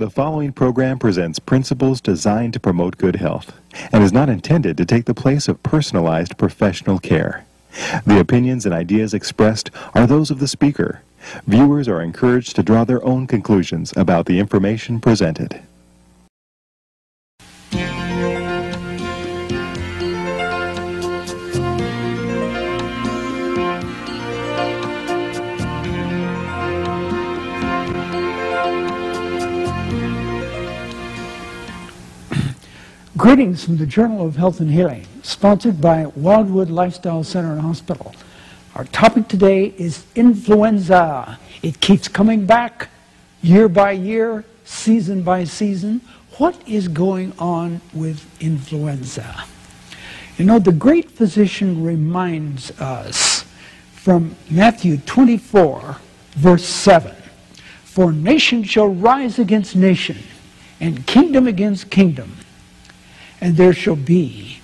The following program presents principles designed to promote good health and is not intended to take the place of personalized professional care. The opinions and ideas expressed are those of the speaker. Viewers are encouraged to draw their own conclusions about the information presented. Greetings from the Journal of Health and Healing, sponsored by Wildwood Lifestyle Center and Hospital. Our topic today is influenza. It keeps coming back year by year, season by season. What is going on with influenza? You know, the great physician reminds us from Matthew 24, verse 7, "For nation shall rise against nation, and kingdom against kingdom. And there shall be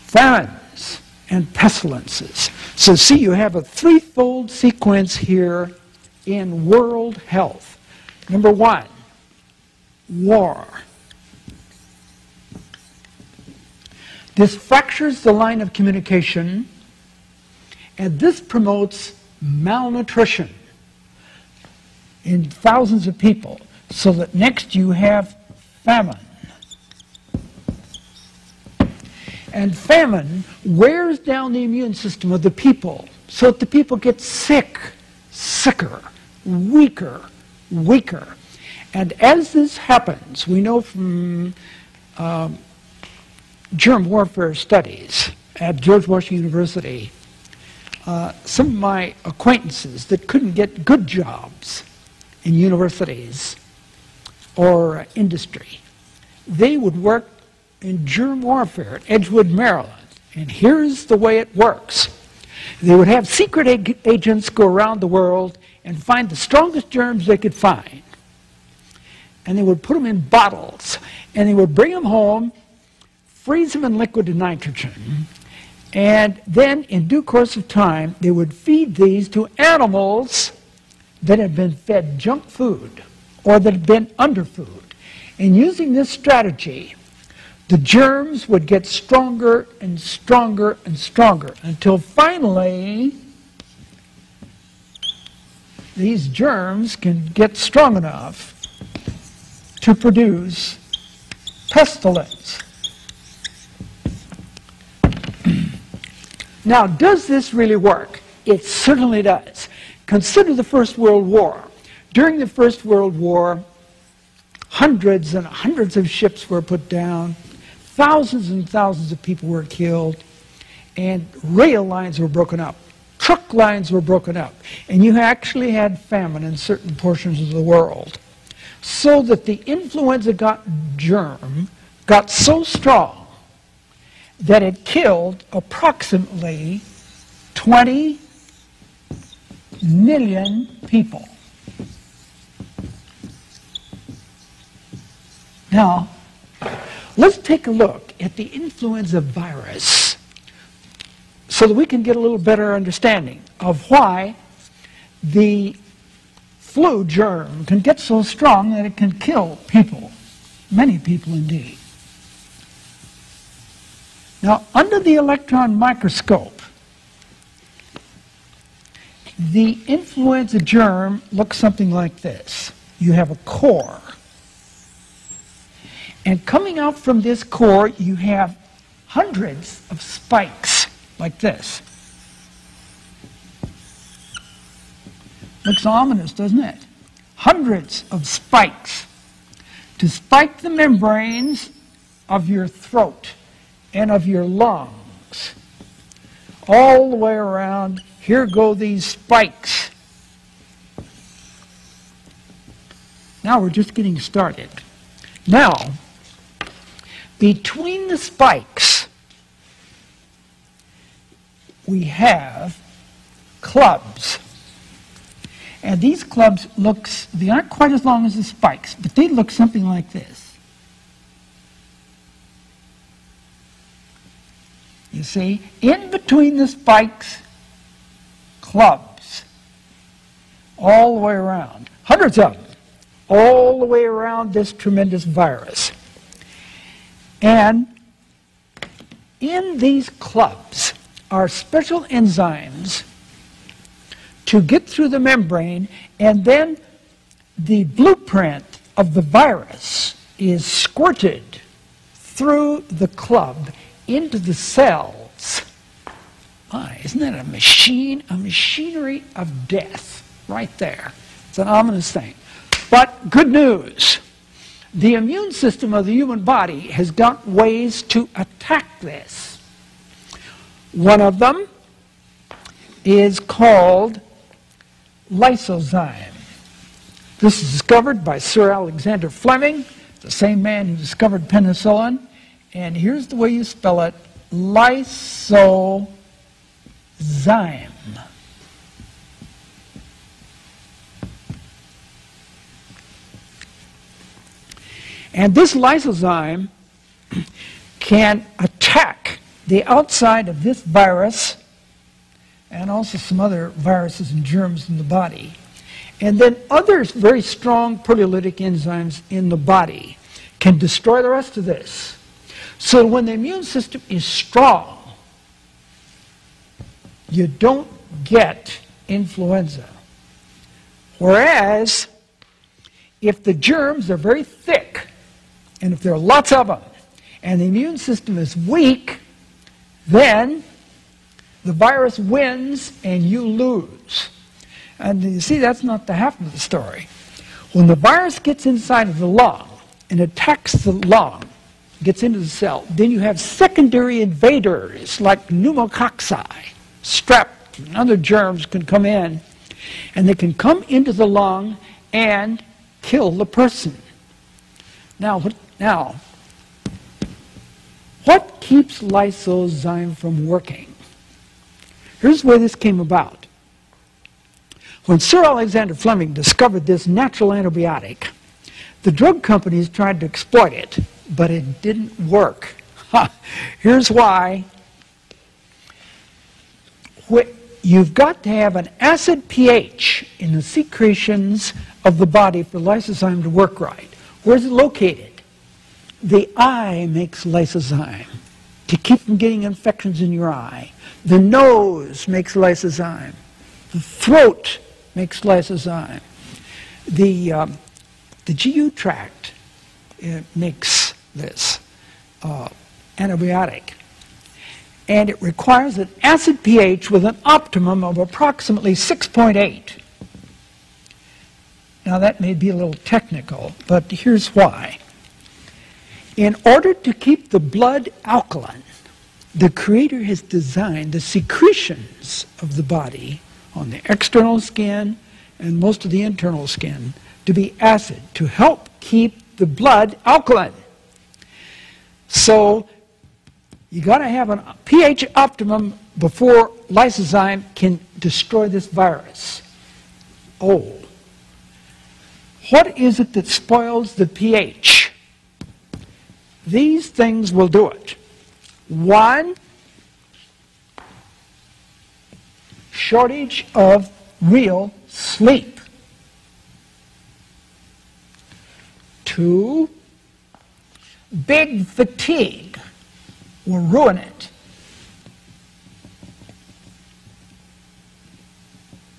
famines and pestilences." So see, you have a threefold sequence here in world health. Number one, war. This fractures the line of communication, and this promotes malnutrition in thousands of people, so that next you have famine. And famine wears down the immune system of the people, so that the people get sick, sicker, weaker, weaker. And as this happens, we know from germ warfare studies at George Washington University, some of my acquaintances that couldn't get good jobs in universities or industry, they would work in germ warfare at Edgewood, Maryland. And here's the way it works. They would have secret agents go around the world and find the strongest germs they could find. And they would put them in bottles, and they would bring them home, freeze them in liquid nitrogen, and then in due course of time, they would feed these to animals that had been fed junk food or that had been underfood. And using this strategy, the germs would get stronger and stronger and stronger until finally these germs can get strong enough to produce pestilence. Now, does this really work? It certainly does. Consider the First World War. During the First World War, hundreds and hundreds of ships were put down. Thousands and thousands of people were killed, and rail lines were broken up. Truck lines were broken up, and you actually had famine in certain portions of the world. So that the influenza germ got so strong that it killed approximately 20 million people. Now, let's take a look at the influenza virus so that we can get a little better understanding of why the flu germ can get so strong that it can kill people, many people indeed. Now, under the electron microscope, the influenza germ looks something like this. You have a core. And coming out from this core, you have hundreds of spikes like this. Looks ominous, doesn't it? Hundreds of spikes to spike the membranes of your throat and of your lungs. All the way around, here go these spikes. Now we're just getting started. Now, between the spikes, we have clubs. And these clubs they aren't quite as long as the spikes, but they look something like this. You see, in between the spikes, clubs, all the way around. Hundreds of them. all the way around this tremendous virus. And in these clubs are special enzymes to get through the membrane, and then the blueprint of the virus is squirted through the club into the cells. My, isn't that a machine? A machinery of death right there. It's an ominous thing. But good news. The immune system of the human body has got ways to attack this. One of them is called lysozyme. This is discovered by Sir Alexander Fleming, the same man who discovered penicillin. And here's the way you spell it: lysozyme. And this lysozyme can attack the outside of this virus and also some other viruses and germs in the body. And then other very strong proteolytic enzymes in the body can destroy the rest of this. So when the immune system is strong, you don't get influenza. Whereas if the germs are very thick, and if there are lots of them, and the immune system is weak, then the virus wins and you lose. And you see, that's not the half of the story. When the virus gets inside of the lung and attacks the lung, gets into the cell, then you have secondary invaders like pneumococci, strep, and other germs can come in, and they can come into the lung and kill the person. Now, what keeps lysozyme from working? Here's where this came about. When Sir Alexander Fleming discovered this natural antibiotic, the drug companies tried to exploit it, but it didn't work. Here's why. You've got to have an acid pH in the secretions of the body for lysozyme to work right. Where's it located? The eye makes lysozyme to keep from getting infections in your eye. The nose makes lysozyme. The throat makes lysozyme. The GU tract makes this antibiotic. And it requires an acid pH with an optimum of approximately 6.8. Now that may be a little technical, but here's why. In order to keep the blood alkaline, the Creator has designed the secretions of the body on the external skin and most of the internal skin to be acid, to help keep the blood alkaline. So you got to have a pH optimum before lysozyme can destroy this virus. Oh, what is it that spoils the pH? These things will do it. One, shortage of real sleep. Two, big fatigue will ruin it.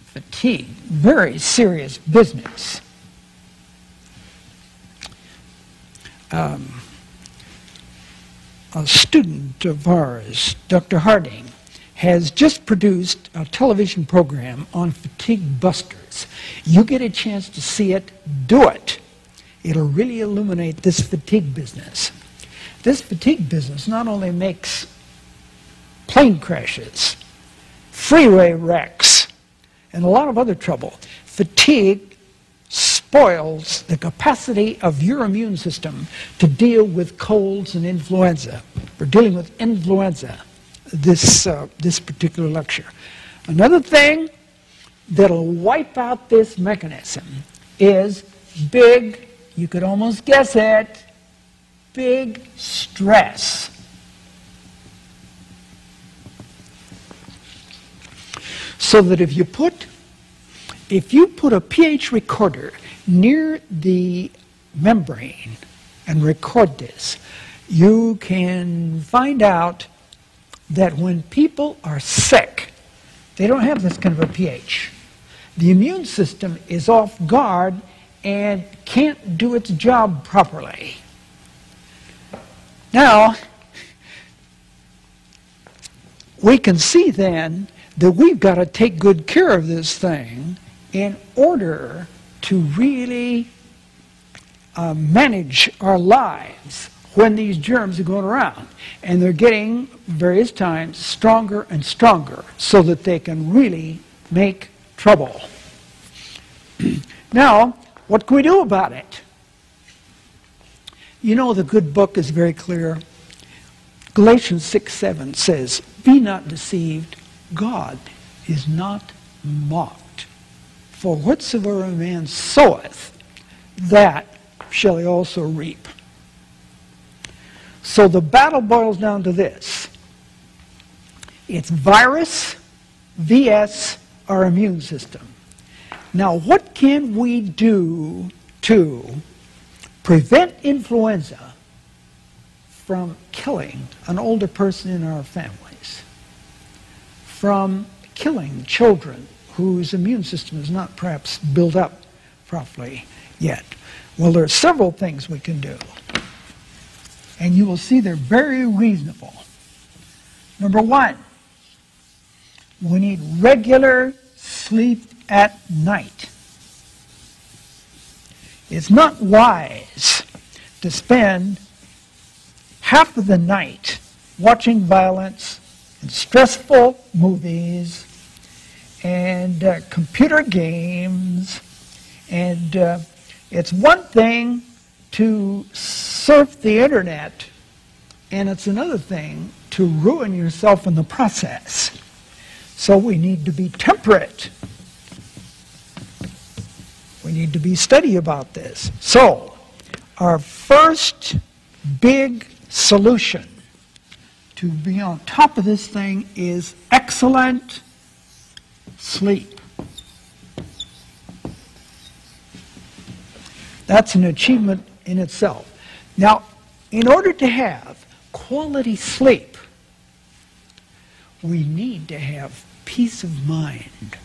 Fatigue, very serious business. A student of ours, Dr. Harding, has just produced a television program on fatigue busters. You get a chance to see it, do it. It'll really illuminate this fatigue business. This fatigue business not only makes plane crashes, freeway wrecks, and a lot of other trouble. Fatigue spoils the capacity of your immune system to deal with colds and influenza. We're dealing with influenza this particular lecture. Another thing that'll wipe out this mechanism is big, you could almost guess it, big stress. So that if you put a pH recorder near the membrane and record this, you can find out that when people are sick, they don't have this kind of a pH. The immune system is off guard and can't do its job properly. Now, we can see then that we've got to take good care of this thing in order to really manage our lives when these germs are going around. And they're getting, various times, stronger and stronger so that they can really make trouble. Now, what can we do about it? You know, the good book is very clear. Galatians 6:7 says, "Be not deceived, God is not mocked. For whatsoever a man soweth, that shall he also reap." So the battle boils down to this. It's virus vs. our immune system. Now, what can we do to prevent influenza from killing an older person in our families, from killing children whose immune system is not perhaps built up properly yet? Well, there are several things we can do, and you will see they're very reasonable. Number one, we need regular sleep at night. It's not wise to spend half of the night watching violence and stressful movies and computer games. And it's one thing to surf the internet, and it's another thing to ruin yourself in the process. So we need to be temperate. We need to be steady about this. So, our first big solution to be on top of this thing is excellent sleep. That's an achievement in itself. Now, in order to have quality sleep, we need to have peace of mind.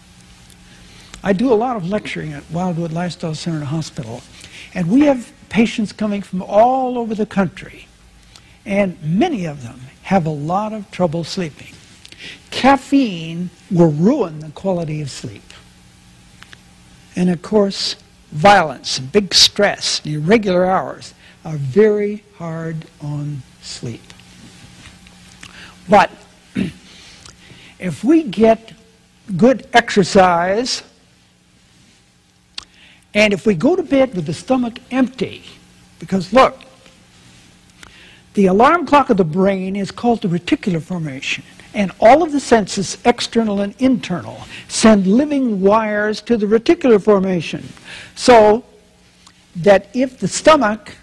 I do a lot of lecturing at Wildwood Lifestyle Center and Hospital, and we have patients coming from all over the country, and many of them have a lot of trouble sleeping. Caffeine will ruin the quality of sleep. And of course, violence, big stress, and irregular hours are very hard on sleep. But if we get good exercise, and if we go to bed with the stomach empty, because look, the alarm clock of the brain is called the reticular formation, and all of the senses, external and internal, send living wires to the reticular formation, so that if the stomach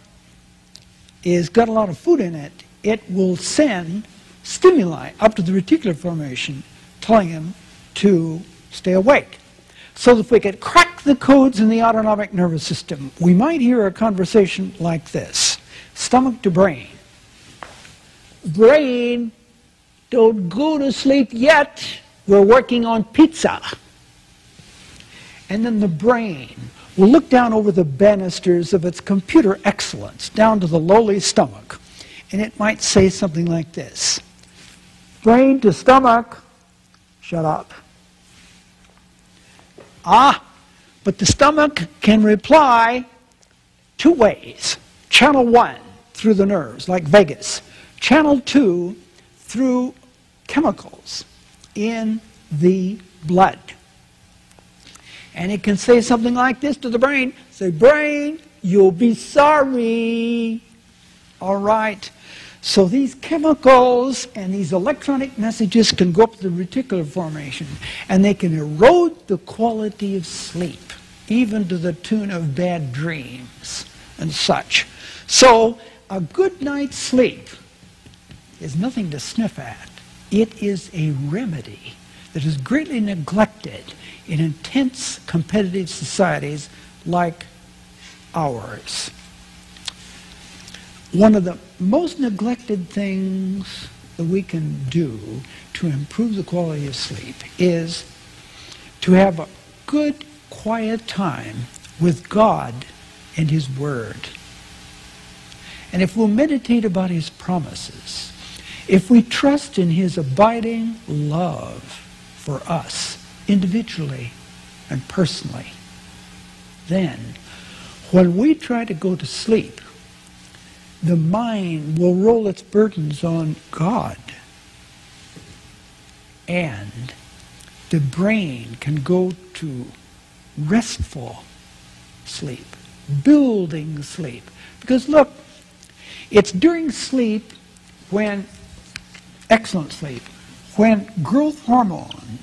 is got a lot of food in it, it will send stimuli up to the reticular formation, telling him to stay awake. So if we could crack the codes in the autonomic nervous system, we might hear a conversation like this. Stomach to brain. Brain, don't go to sleep yet. We're working on pizza. And then the brain will look down over the banisters of its computer excellence, down to the lowly stomach. And it might say something like this. Brain to stomach, shut up. Ah, but the stomach can reply two ways. Channel 1, through the nerves, like vagus. Channel 2, through chemicals in the blood. And it can say something like this to the brain. Say, brain, you'll be sorry. All right. So these chemicals and these electronic messages can go up to the reticular formation, and they can erode the quality of sleep, even to the tune of bad dreams and such. So a good night's sleep is nothing to sniff at. It is a remedy that is greatly neglected in intense competitive societies like hours. One of the most neglected things that we can do to improve the quality of sleep is to have a good, quiet time with God and His Word. And if we'll meditate about His promises, if we trust in His abiding love for us, individually and personally, then when we try to go to sleep, the mind will roll its burdens on God, and the brain can go to restful sleep, building sleep. Because look, it's during sleep when, excellent sleep, when growth hormone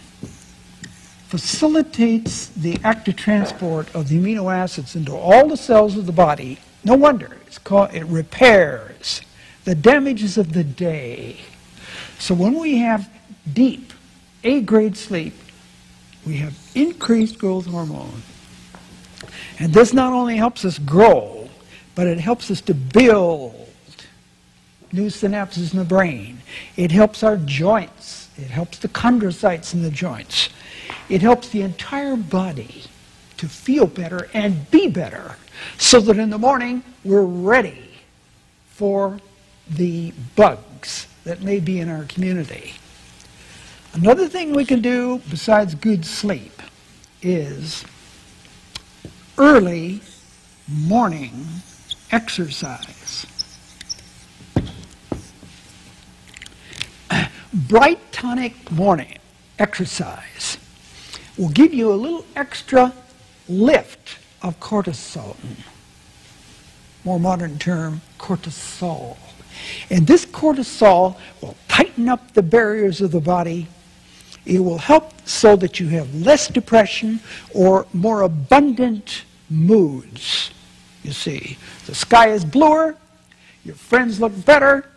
facilitates the active transport of the amino acids into all the cells of the body. No wonder it repairs the damages of the day. So when we have deep A-grade sleep, we have increased growth hormone. And this not only helps us grow, but it helps us to build new synapses in the brain. It helps our joints. It helps the chondrocytes in the joints. It helps the entire body to feel better and be better, so that in the morning we're ready for the bugs that may be in our community. Another thing we can do besides good sleep is early morning exercise. Bright tonic morning exercise will give you a little extra lift of cortisol. More modern term, cortisol. And this cortisol will tighten up the barriers of the body. It will help so that you have less depression or more abundant moods. You see, the sky is bluer, your friends look better,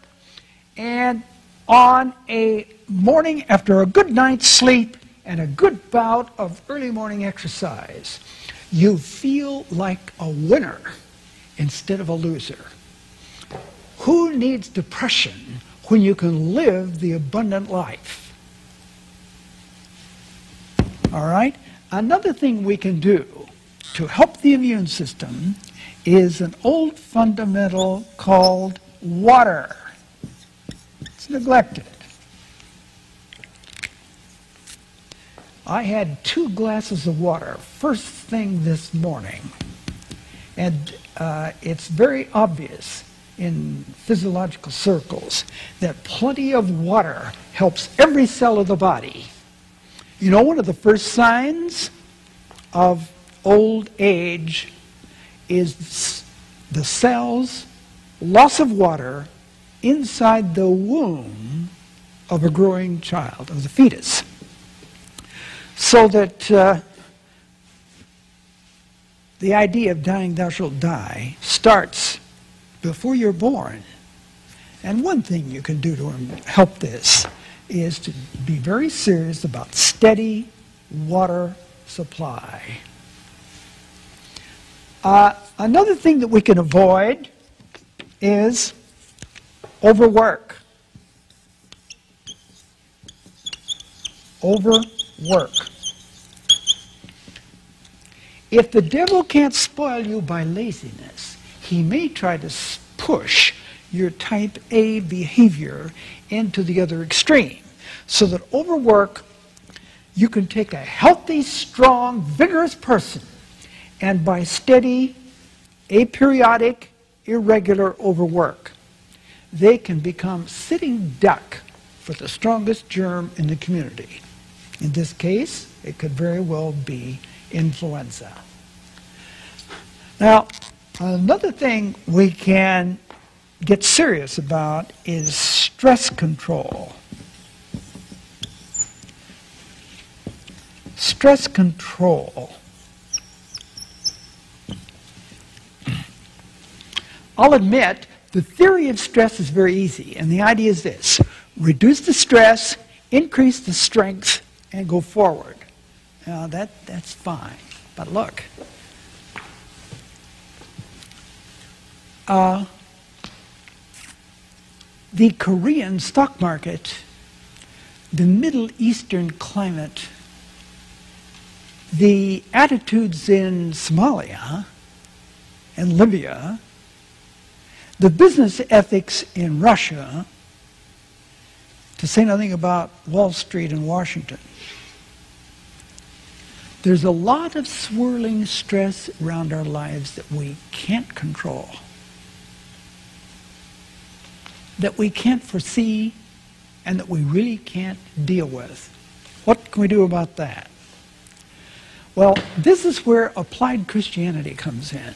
and on a morning after a good night's sleep and a good bout of early morning exercise, you feel like a winner instead of a loser. Who needs depression when you can live the abundant life? All right? Another thing we can do to help the immune system is an old fundamental called water. It's neglected. I had 2 glasses of water first thing this morning, and it's very obvious in physiological circles that plenty of water helps every cell of the body. You know, one of the first signs of old age is the cell's loss of water inside the womb of a growing child, of the fetus. So that the idea of dying thou shalt die starts before you're born. And one thing you can do to help this is to be very serious about steady water supply. Another thing that we can avoid is overwork. Overwork. If the devil can't spoil you by laziness, he may try to push your type A behavior into the other extreme, so that overwork, you can take a healthy, strong, vigorous person, and by steady, aperiodic, irregular overwork, they can become sitting duck for the strongest germ in the community. In this case, it could very well be influenza. Now, another thing we can get serious about is stress control. Stress control. I'll admit, the theory of stress is very easy, and the idea is this: reduce the stress, increase the strength, and go forward. Now, that's fine. But look, the Korean stock market, the Middle Eastern climate, the attitudes in Somalia and Libya, the business ethics in Russia, to say nothing about Wall Street and Washington. There's a lot of swirling stress around our lives that we can't control, that we can't foresee, and that we really can't deal with. What can we do about that? Well, this is where applied Christianity comes in.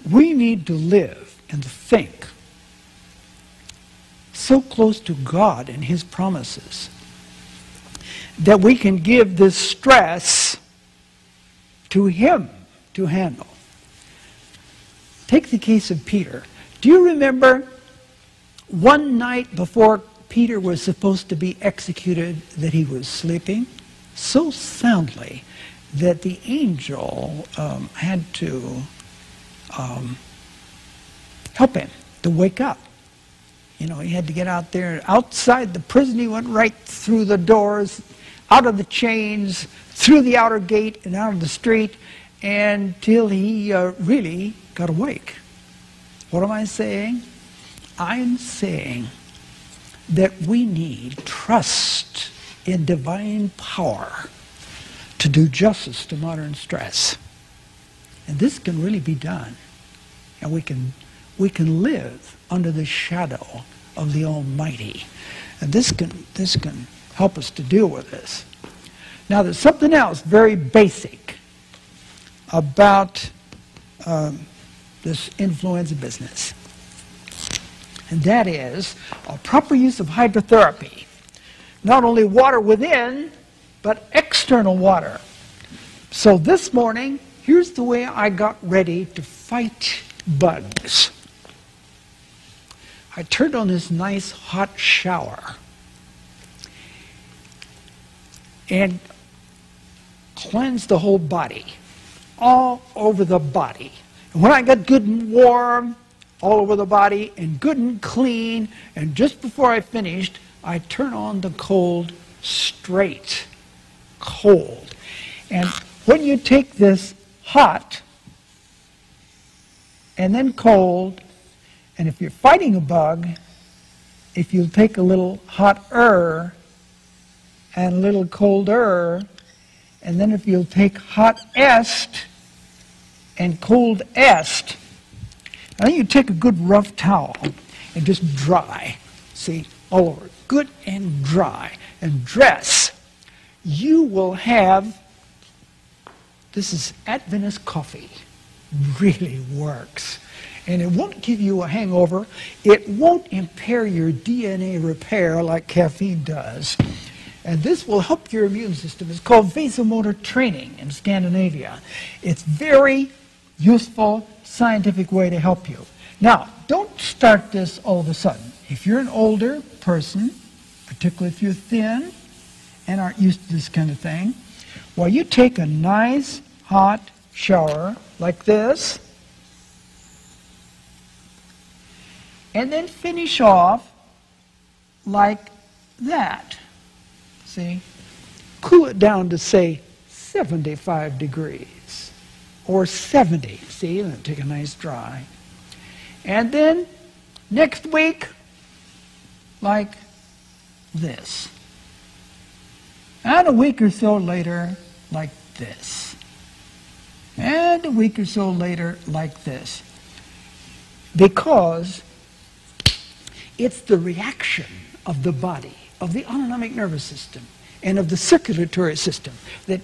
We need to live and think so close to God and His promises that we can give this stress to Him to handle. Take the case of Peter. Do you remember one night before Peter was supposed to be executed that he was sleeping so soundly that the angel had to help him to wake up? You know, he had to get out there. Outside the prison, he went right through the doors, out of the chains, through the outer gate, and out of the street, until he really got awake. What am I saying? I'm saying that we need trust in divine power to do justice to modern stress. And this can really be done. And we can live under the shadow of the Almighty. And this can help us to deal with this. Now there's something else very basic about this influenza business. And that is a proper use of hydrotherapy. Not only water within, but external water. So this morning, here's the way I got ready to fight bugs. I turned on this nice hot shower and cleansed the whole body, all over the body. And when I got good and warm, all over the body, and good and clean, and just before I finished, I turn on the cold straight. Cold. And when you take this hot and then cold, and if you're fighting a bug, if you take a little hot-er and a little cold-er, and then if you'll take hot-est and cold-est, and then you take a good rough towel and just dry, see, all over, good and dry, and dress, you will have, this is Adventist coffee, really works. And it won't give you a hangover. It won't impair your DNA repair like caffeine does. And this will help your immune system. It's called vasomotor training in Scandinavia. It's very useful, scientific way to help you. Now, don't start this all of a sudden. If you're an older person, particularly if you're thin and aren't used to this kind of thing, well, you take a nice hot shower like this, and then finish off like that. See? Cool it down to, say, 75 degrees or 70. See? And then take a nice dry. And then next week, like this. And a week or so later, like this. And a week or so later, like this. Because it's the reaction of the body, of the autonomic nervous system, and of the circulatory system that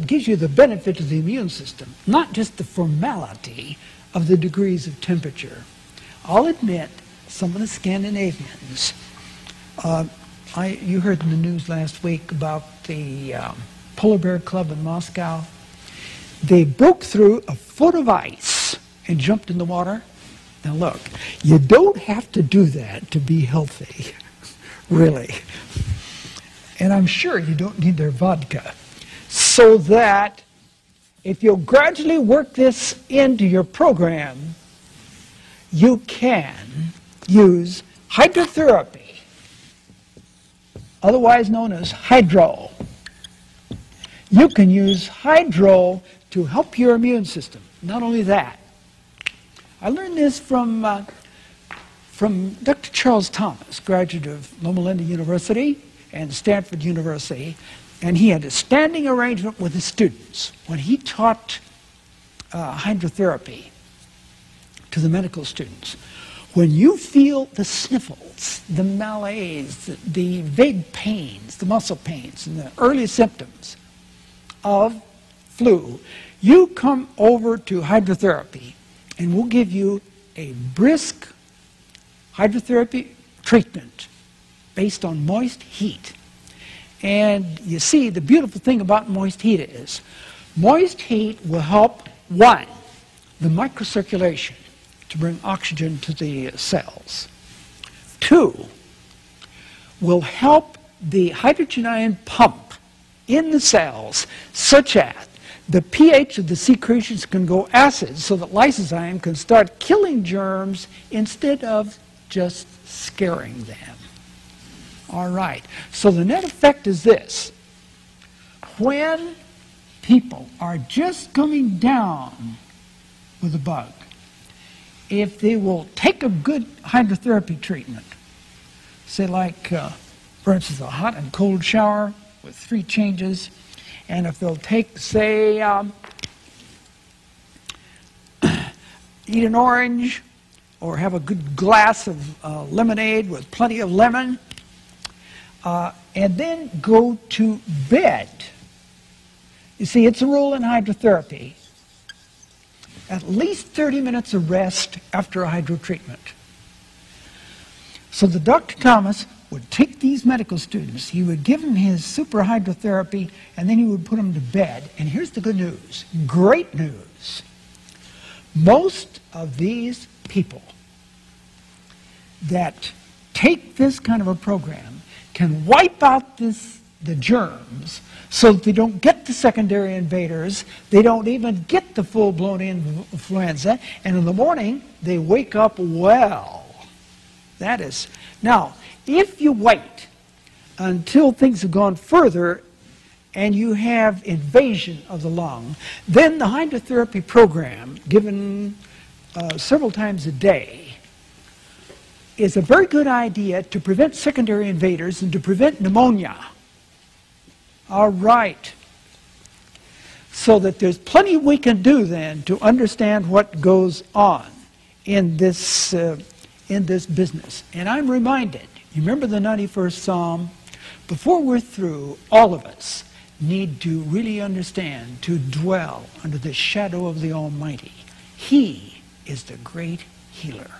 gives you the benefit of the immune system, not just the formality of the degrees of temperature. I'll admit, some of the Scandinavians, you heard in the news last week about the Polar Bear Club in Moscow. They broke through a foot of ice and jumped in the water. Now look, you don't have to do that to be healthy, really. And I'm sure you don't need their vodka. So that if you'll gradually work this into your program, you can use hydrotherapy, otherwise known as hydro. You can use hydro to help your immune system. Not only that, I learned this from Dr. Charles Thomas, graduate of Loma Linda University and Stanford University, and he had a standing arrangement with his students when he taught hydrotherapy to the medical students. When you feel the sniffles, the malaise, the vague pains, the muscle pains, and the early symptoms of flu, you come over to hydrotherapy, and we'll give you a brisk hydrotherapy treatment based on moist heat. And you see, the beautiful thing about moist heat is, moist heat will help, one, the microcirculation, to bring oxygen to the cells. Two, will help the hydrogen ion pump in the cells such that the pH of the secretions can go acid so that lysozyme can start killing germs instead of just scaring them. All right, so the net effect is this. When people are just coming down with a bug, if they will take a good hydrotherapy treatment, say like, for instance, a hot and cold shower with 3 changes, and if they'll take, say, eat an orange, or have a good glass of lemonade with plenty of lemon, and then go to bed. You see, it's a rule in hydrotherapy. At least 30 minutes of rest after a hydro treatment. So the Dr. Thomas would take these medical students, he would give them his super hydrotherapy, and then he would put them to bed. And here's the good news, great news. Most of these people that take this kind of a program can wipe out the germs so that they don't get the secondary invaders, they don't even get the full-blown influenza, and in the morning they wake up well. That is, now, if you wait until things have gone further and you have invasion of the lung, then the hydrotherapy program, given several times a day, is a very good idea to prevent secondary invaders and to prevent pneumonia. All right. So that there's plenty we can do then to understand what goes on in this business. And I'm reminded, you remember the 91st Psalm? Before we're through, all of us need to really understand, to dwell under the shadow of the Almighty. He is the great healer.